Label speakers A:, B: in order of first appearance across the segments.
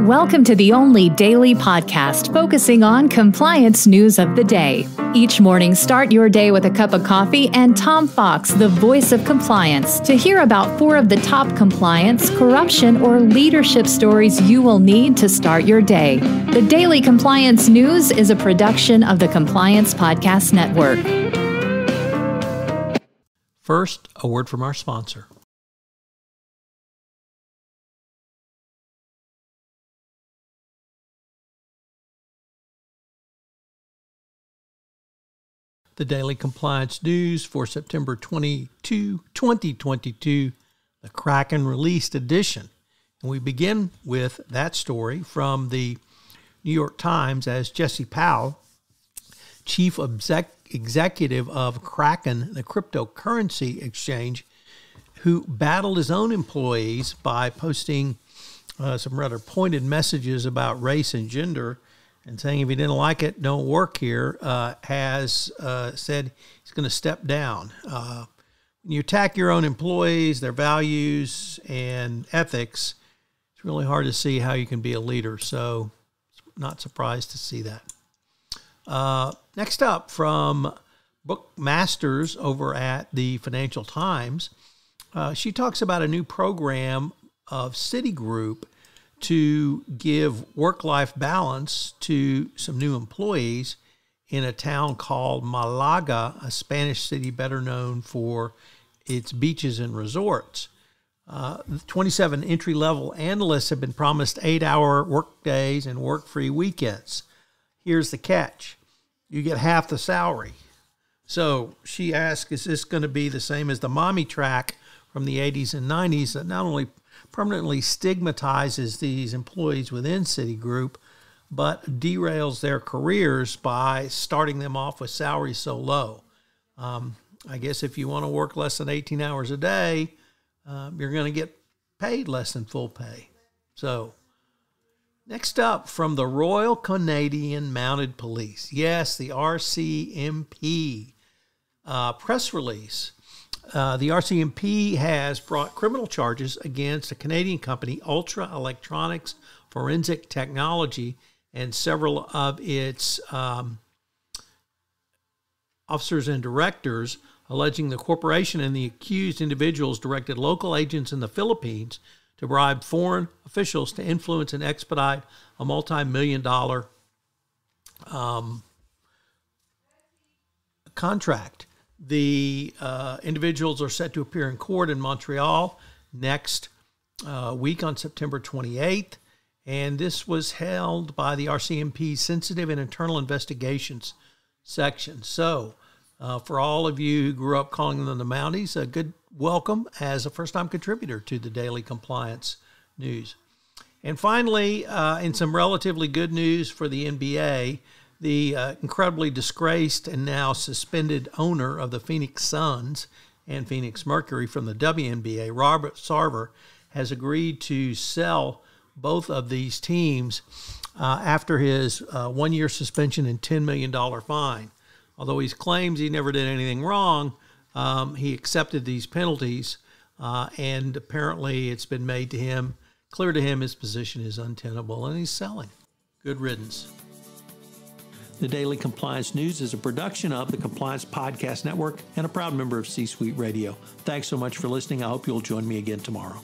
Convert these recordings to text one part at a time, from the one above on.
A: Welcome to the only daily podcast focusing on compliance news of the day. Each morning, start your day with a cup of coffee and Tom Fox, the voice of compliance, to hear about 4 of the top compliance, corruption, or leadership stories you will need to start your day. The Daily Compliance News is a production of the Compliance Podcast Network.
B: First, a word from our sponsor. The Daily Compliance News for September 22, 2022, the Kraken Released edition. And we begin with that story from the New York Times as Jesse Powell, Chief Executive of Kraken, the cryptocurrency exchange, who battled his own employees by posting some rather pointed messages about race and gender, and saying if he didn't like it, don't work here, has said he's going to step down. When you attack your own employees, their values and ethics, it's really hard to see how you can be a leader. So not surprised to see that. Next up, from Brooke Masters over at the Financial Times, she talks about a new program of Citigroup to give work-life balance to some new employees in a town called Malaga, a Spanish city better known for its beaches and resorts. 27 entry-level analysts have been promised 8-hour work days and work-free weekends. Here's the catch. You get half the salary. So she asks, is this going to be the same as the mommy track from the 80s and 90s that not only permanently stigmatizes these employees within Citigroup, but derails their careers by starting them off with salaries so low? I guess if you want to work less than 18 hours a day, you're going to get paid less than full pay. So next up, from the Royal Canadian Mounted Police, yes, the RCMP press release. The RCMP has brought criminal charges against a Canadian company, Ultra Electronics Forensic Technology, and several of its officers and directors, alleging the corporation and the accused individuals directed local agents in the Philippines to bribe foreign officials to influence and expedite a multi-million-dollar contract. The individuals are set to appear in court in Montreal next week on September 28th, and this was held by the RCMP's Sensitive and Internal Investigations section. So, for all of you who grew up calling them the Mounties, a good welcome as a first-time contributor to the Daily Compliance News. And finally, in some relatively good news for the NBA, the incredibly disgraced and now suspended owner of the Phoenix Suns and Phoenix Mercury from the WNBA, Robert Sarver, has agreed to sell both of these teams after his one-year suspension and $10 million fine. Although he claims he never did anything wrong, he accepted these penalties, and apparently it's been made to him, clear to him his position is untenable, and he's selling. Good riddance. The Daily Compliance News is a production of the Compliance Podcast Network and a proud member of C-Suite Radio. Thanks so much for listening. I hope you'll join me again tomorrow.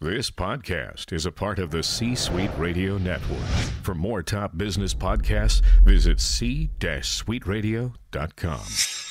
C: This podcast is a part of the C-Suite Radio Network. For more top business podcasts, visit c-suiteradio.com.